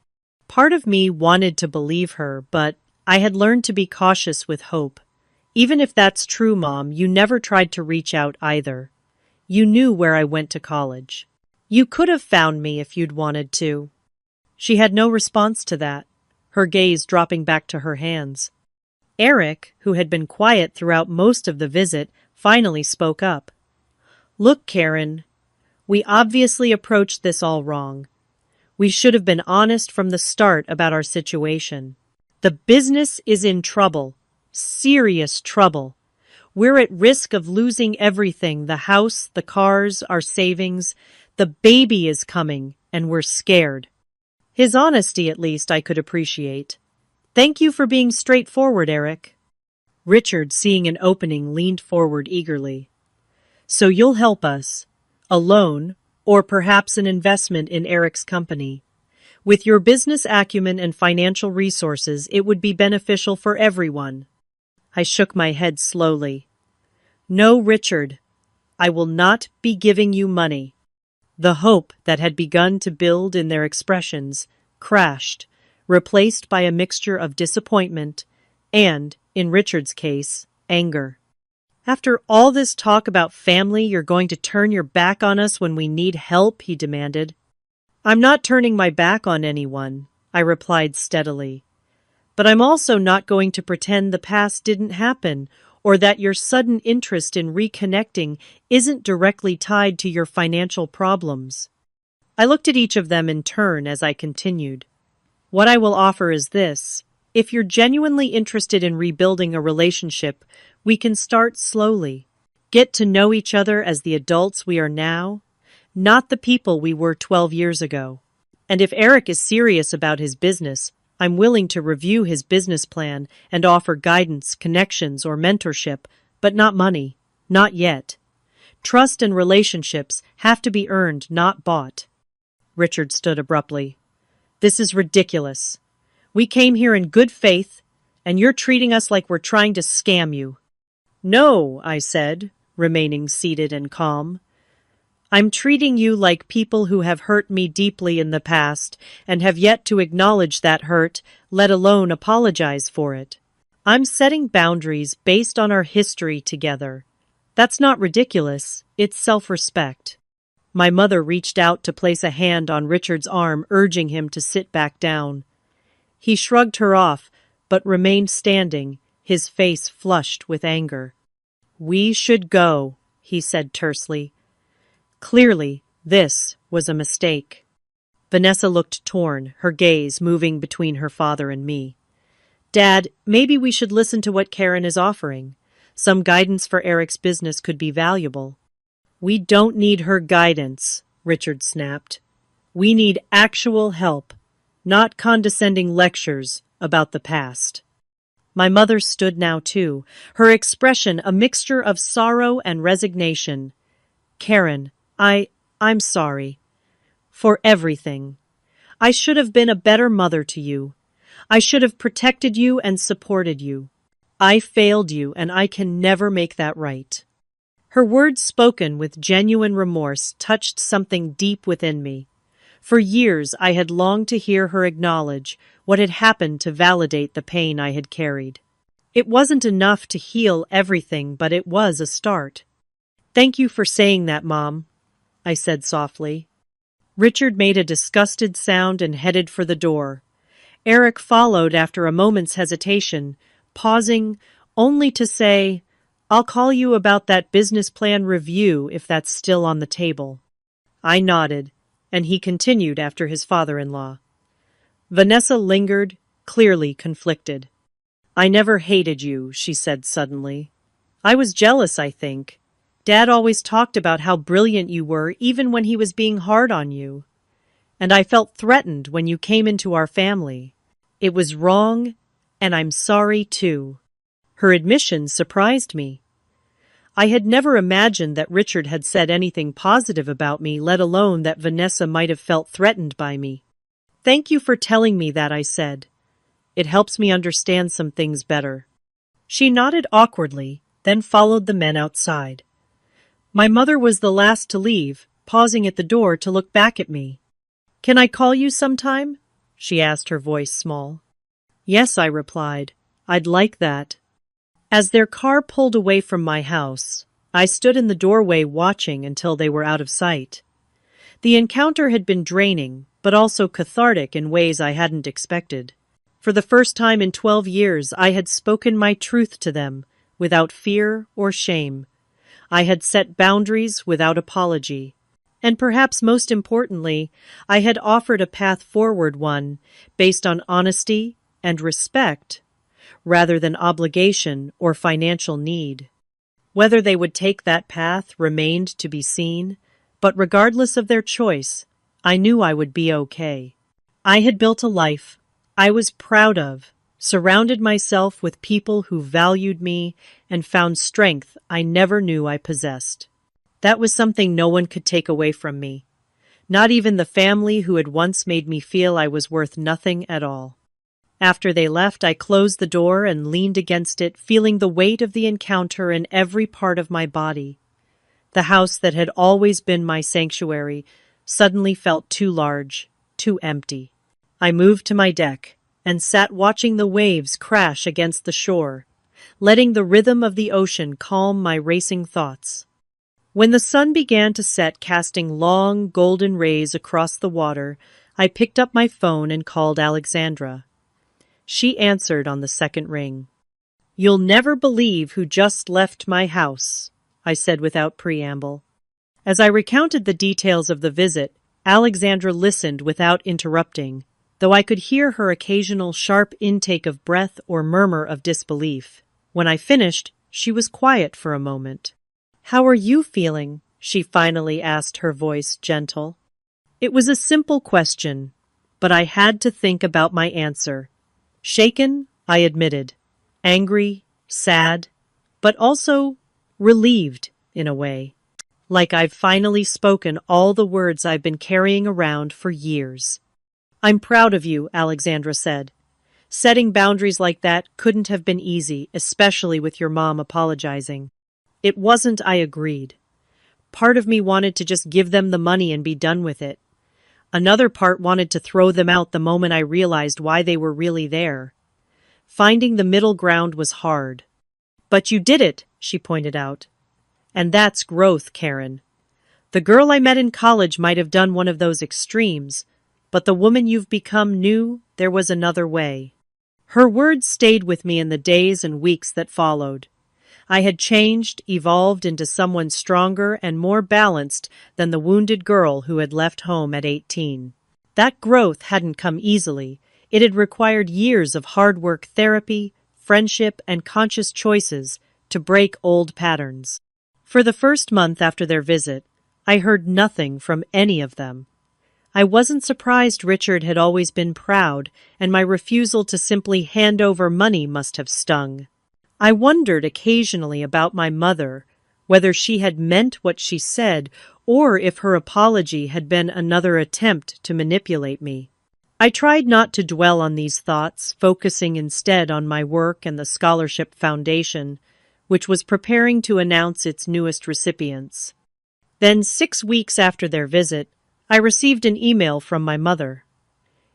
Part of me wanted to believe her, but I had learned to be cautious with hope. "Even if that's true, Mom, you never tried to reach out either. You knew where I went to college. You could have found me if you'd wanted to." She had no response to that, her gaze dropping back to her hands. Eric, who had been quiet throughout most of the visit, finally spoke up. "Look, Karen, we obviously approached this all wrong. We should have been honest from the start about our situation. The business is in trouble, serious trouble. We're at risk of losing everything, the house, the cars, our savings. The baby is coming, and we're scared." His honesty, at least, I could appreciate. "Thank you for being straightforward, Eric." Richard, seeing an opening, leaned forward eagerly. "So you'll help us? A loan, or perhaps an investment in Eric's company? With your business acumen and financial resources, it would be beneficial for everyone." I shook my head slowly. "No, Richard, I will not be giving you money." The hope that had begun to build in their expressions crashed, replaced by a mixture of disappointment and, in Richard's case, anger. "After all this talk about family, you're going to turn your back on us when we need help?" he demanded. "I'm not turning my back on anyone," I replied steadily. "But I'm also not going to pretend the past didn't happen or that your sudden interest in reconnecting isn't directly tied to your financial problems." I looked at each of them in turn as I continued. "What I will offer is this. If you're genuinely interested in rebuilding a relationship, we can start slowly. Get to know each other as the adults we are now, not the people we were 12 years ago. And if Eric is serious about his business, I'm willing to review his business plan and offer guidance, connections, or mentorship, but not money. Not yet. Trust and relationships have to be earned, not bought." Richard stood abruptly. "This is ridiculous. We came here in good faith, and you're treating us like we're trying to scam you." "No," I said, remaining seated and calm. "I'm treating you like people who have hurt me deeply in the past and have yet to acknowledge that hurt, let alone apologize for it. I'm setting boundaries based on our history together. That's not ridiculous, it's self-respect." My mother reached out to place a hand on Richard's arm, urging him to sit back down. He shrugged her off, but remained standing, his face flushed with anger. "We should go," he said tersely. Clearly, this was a mistake. Vanessa looked torn, her gaze moving between her father and me. "Dad, maybe we should listen to what Karen is offering. Some guidance for Eric's business could be valuable." "We don't need her guidance," Richard snapped. "We need actual help, not condescending lectures about the past." My mother stood now too, her expression a mixture of sorrow and resignation. "Karen, I'm sorry. For everything. I should have been a better mother to you. I should have protected you and supported you. I failed you, and I can never make that right." Her words, spoken with genuine remorse, touched something deep within me. For years I had longed to hear her acknowledge what had happened, to validate the pain I had carried. It wasn't enough to heal everything, but it was a start. "Thank you for saying that, Mom," I said softly. Richard made a disgusted sound and headed for the door. Eric followed after a moment's hesitation, pausing only to say, "I'll call you about that business plan review if that's still on the table." I nodded, and he continued after his father-in-law. Vanessa lingered, clearly conflicted. "I never hated you," she said suddenly. "I was jealous, I think. Dad always talked about how brilliant you were, even when he was being hard on you. And I felt threatened when you came into our family. It was wrong, and I'm sorry too." Her admission surprised me. I had never imagined that Richard had said anything positive about me, let alone that Vanessa might have felt threatened by me. "Thank you for telling me that," I said. It helps me understand some things better." She nodded awkwardly, then followed the men outside. My mother was the last to leave, pausing at the door to look back at me. "Can I call you sometime?" she asked, her voice small. "Yes," I replied. "I'd like that." As their car pulled away from my house, I stood in the doorway watching until they were out of sight. The encounter had been draining, but also cathartic in ways I hadn't expected. For the first time in 12 years, I had spoken my truth to them, without fear or shame. I had set boundaries without apology. And perhaps most importantly, I had offered a path forward, one based on honesty and respect, rather than obligation or financial need. Whether they would take that path remained to be seen, but regardless of their choice, I knew I would be okay. I had built a life I was proud of, surrounded myself with people who valued me, and found strength I never knew I possessed. That was something no one could take away from me, not even the family who had once made me feel I was worth nothing at all. After they left, I closed the door and leaned against it, feeling the weight of the encounter in every part of my body. The house that had always been my sanctuary suddenly felt too large, too empty. I moved to my deck and sat watching the waves crash against the shore, letting the rhythm of the ocean calm my racing thoughts. When the sun began to set, casting long, golden rays across the water, I picked up my phone and called Alexandra. She answered on the second ring. "You'll never believe who just left my house," I said without preamble. As I recounted the details of the visit, Alexandra listened without interrupting, though I could hear her occasional sharp intake of breath or murmur of disbelief. When I finished, she was quiet for a moment. "How are you feeling?" she finally asked, her voice gentle. It was a simple question, but I had to think about my answer. Shaken, I admitted. Angry, sad, but also relieved in a way. Like I've finally spoken all the words I've been carrying around for years. "I'm proud of you," Alexandra said. "Setting boundaries like that couldn't have been easy, especially with your mom apologizing." It wasn't, I agreed. Part of me wanted to just give them the money and be done with it. Another part wanted to throw them out the moment I realized why they were really there. Finding the middle ground was hard. "But you did it," she pointed out. "And that's growth, Karen. The girl I met in college might have done one of those extremes, but the woman you've become knew there was another way." Her words stayed with me in the days and weeks that followed. I had changed, evolved into someone stronger and more balanced than the wounded girl who had left home at 18. That growth hadn't come easily. It had required years of hard work, therapy, friendship, and conscious choices to break old patterns. For the first month after their visit, I heard nothing from any of them. I wasn't surprised. Richard had always been proud, and my refusal to simply hand over money must have stung. I wondered occasionally about my mother, whether she had meant what she said, or if her apology had been another attempt to manipulate me. I tried not to dwell on these thoughts, focusing instead on my work and the Scholarship Foundation, which was preparing to announce its newest recipients. Then, 6 weeks after their visit, I received an email from my mother.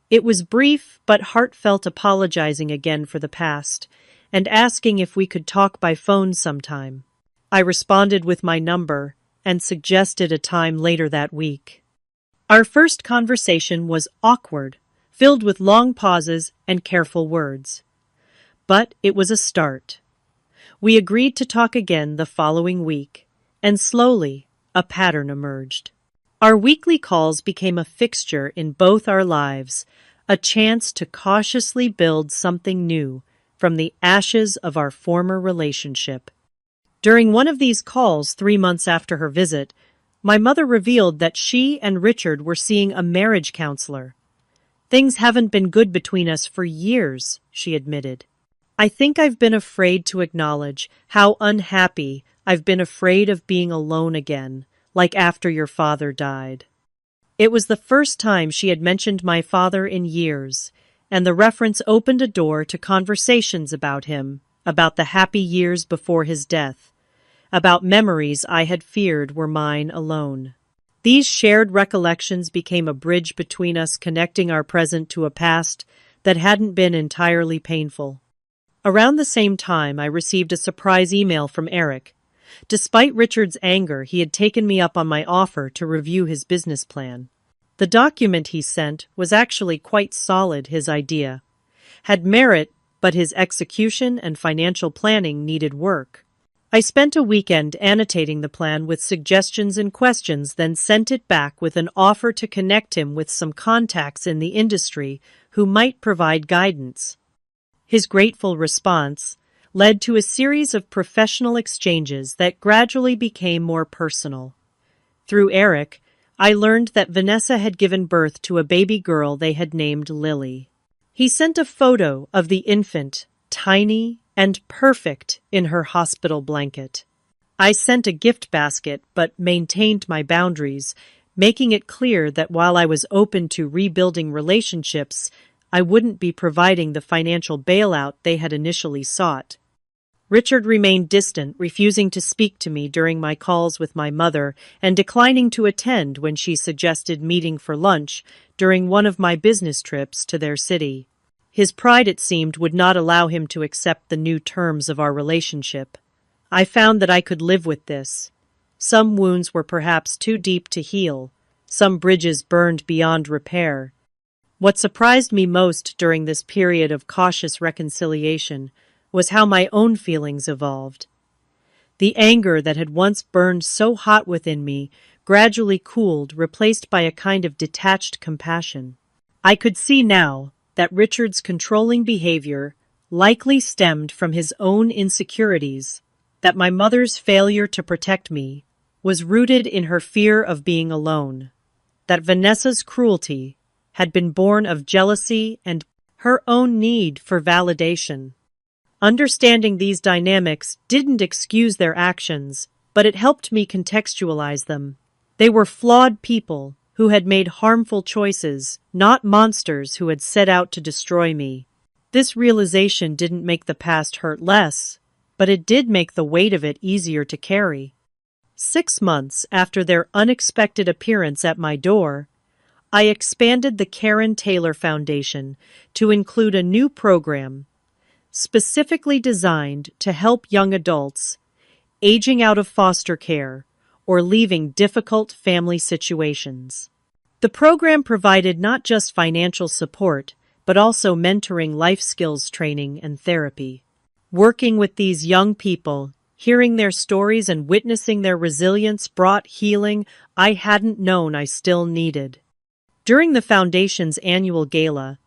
It was brief but heartfelt, apologizing again for the past, and asking if we could talk by phone sometime. I responded with my number and suggested a time later that week. Our first conversation was awkward, filled with long pauses and careful words. But it was a start. We agreed to talk again the following week, and slowly a pattern emerged. Our weekly calls became a fixture in both our lives, a chance to cautiously build something new from the ashes of our former relationship. During one of these calls, 3 months after her visit, my mother revealed that she and Richard were seeing a marriage counselor. "Things haven't been good between us for years," she admitted. "I think I've been afraid to acknowledge how unhappy I've been, afraid of being alone again, like after your father died." It was the first time she had mentioned my father in years, and the reference opened a door to conversations about him, about the happy years before his death, about memories I had feared were mine alone. These shared recollections became a bridge between us, connecting our present to a past that hadn't been entirely painful. Around the same time, I received a surprise email from Eric. Despite Richard's anger, he had taken me up on my offer to review his business plan. The document he sent was actually quite solid. His idea had merit, but his execution and financial planning needed work. I spent a weekend annotating the plan with suggestions and questions, then sent it back with an offer to connect him with some contacts in the industry who might provide guidance. His grateful response led to a series of professional exchanges that gradually became more personal. Through Eric, I learned that Vanessa had given birth to a baby girl they had named Lily. He sent a photo of the infant, tiny and perfect, in her hospital blanket. I sent a gift basket but maintained my boundaries, making it clear that while I was open to rebuilding relationships, I wouldn't be providing the financial bailout they had initially sought. Richard remained distant, refusing to speak to me during my calls with my mother and declining to attend when she suggested meeting for lunch during one of my business trips to their city. His pride, it seemed, would not allow him to accept the new terms of our relationship. I found that I could live with this. Some wounds were perhaps too deep to heal, some bridges burned beyond repair. What surprised me most during this period of cautious reconciliation was how my own feelings evolved. The anger that had once burned so hot within me gradually cooled, replaced by a kind of detached compassion. I could see now that Richard's controlling behavior likely stemmed from his own insecurities, that my mother's failure to protect me was rooted in her fear of being alone, that Vanessa's cruelty had been born of jealousy and her own need for validation. Understanding these dynamics didn't excuse their actions, but it helped me contextualize them. They were flawed people who had made harmful choices, not monsters who had set out to destroy me. This realization didn't make the past hurt less, but it did make the weight of it easier to carry. 6 months after their unexpected appearance at my door, I expanded the Karen Taylor Foundation to include a new program specifically designed to help young adults aging out of foster care or leaving difficult family situations. The program provided not just financial support, but also mentoring, life skills training, and therapy. Working with these young people, hearing their stories and witnessing their resilience brought healing I hadn't known I still needed. During the Foundation's annual gala,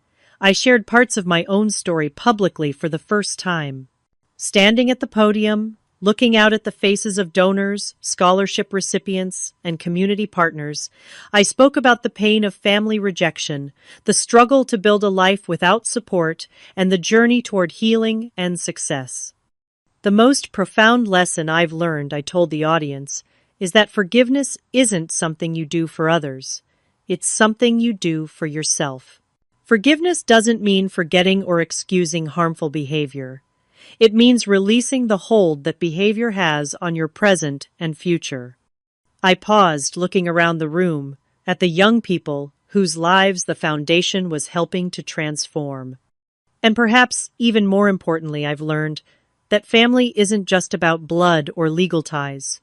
I shared parts of my own story publicly for the first time. Standing at the podium, looking out at the faces of donors, scholarship recipients, and community partners, I spoke about the pain of family rejection, the struggle to build a life without support, and the journey toward healing and success. The most profound lesson I've learned, I told the audience, is that forgiveness isn't something you do for others. It's something you do for yourself. Forgiveness doesn't mean forgetting or excusing harmful behavior. It means releasing the hold that behavior has on your present and future. I paused, looking around the room, at the young people whose lives the Foundation was helping to transform. And perhaps even more importantly, I've learned that family isn't just about blood or legal ties.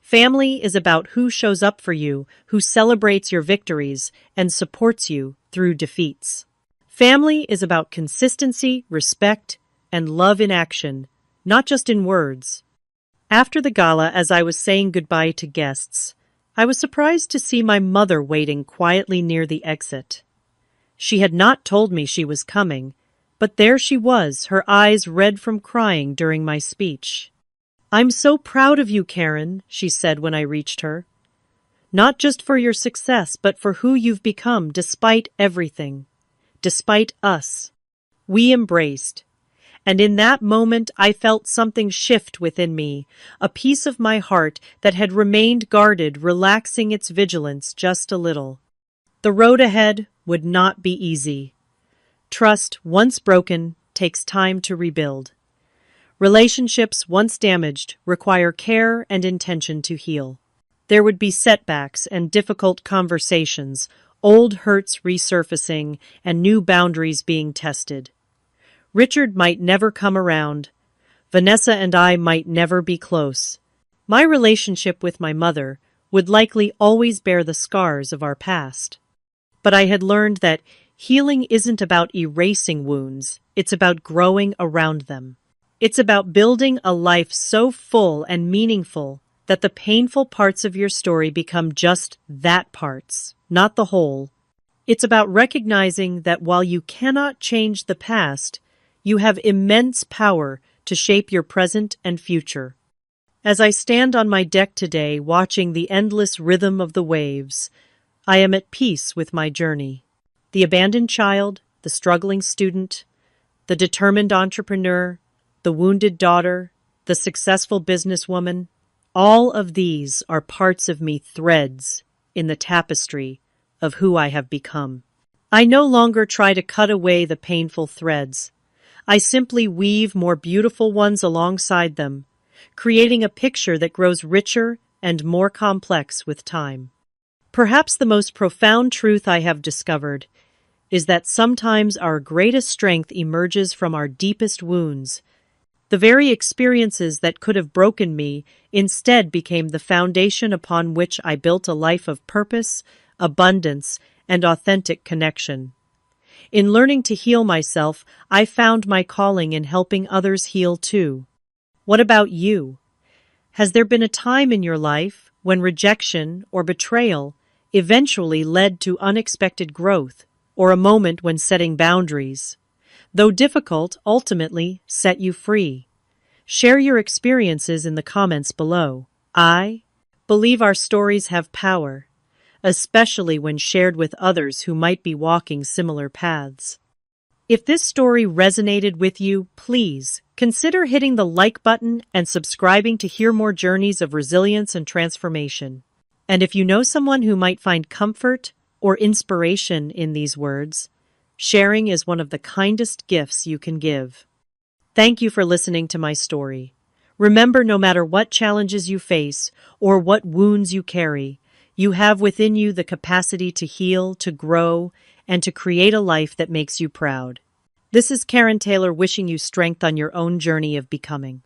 Family is about who shows up for you, who celebrates your victories, and supports you through defeats. Family is about consistency, respect, and love in action, not just in words. After the gala, as I was saying goodbye to guests, I was surprised to see my mother waiting quietly near the exit. She had not told me she was coming, but there she was, her eyes red from crying during my speech. "I'm so proud of you, Karen," she said when I reached her. "Not just for your success, but for who you've become despite everything. Despite us." We embraced. And in that moment I felt something shift within me, a piece of my heart that had remained guarded, relaxing its vigilance just a little. The road ahead would not be easy. Trust, once broken, takes time to rebuild. Relationships, once damaged, require care and intention to heal. There would be setbacks and difficult conversations, old hurts resurfacing, and new boundaries being tested. Richard might never come around. Vanessa and I might never be close. My relationship with my mother would likely always bear the scars of our past. But I had learned that healing isn't about erasing wounds, it's about growing around them. It's about building a life so full and meaningful that the painful parts of your story become just that parts, not the whole. It's about recognizing that while you cannot change the past, you have immense power to shape your present and future. As I stand on my deck today watching the endless rhythm of the waves, I am at peace with my journey. The abandoned child, the struggling student, the determined entrepreneur, the wounded daughter, the successful businesswoman, all of these are parts of me, threads in the tapestry of who I have become. I no longer try to cut away the painful threads. I simply weave more beautiful ones alongside them, creating a picture that grows richer and more complex with time. Perhaps the most profound truth I have discovered is that sometimes our greatest strength emerges from our deepest wounds. The very experiences that could have broken me instead became the foundation upon which I built a life of purpose, abundance, and authentic connection. In learning to heal myself, I found my calling in helping others heal too. What about you? Has there been a time in your life when rejection or betrayal eventually led to unexpected growth, or a moment when setting boundaries, though difficult, ultimately set you free? Share your experiences in the comments below. I believe our stories have power, especially when shared with others who might be walking similar paths. If this story resonated with you, please consider hitting the like button and subscribing to hear more journeys of resilience and transformation. And if you know someone who might find comfort or inspiration in these words, sharing is one of the kindest gifts you can give. Thank you for listening to my story. Remember, no matter what challenges you face or what wounds you carry, you have within you the capacity to heal, to grow, and to create a life that makes you proud. This is Karen Taylor wishing you strength on your own journey of becoming.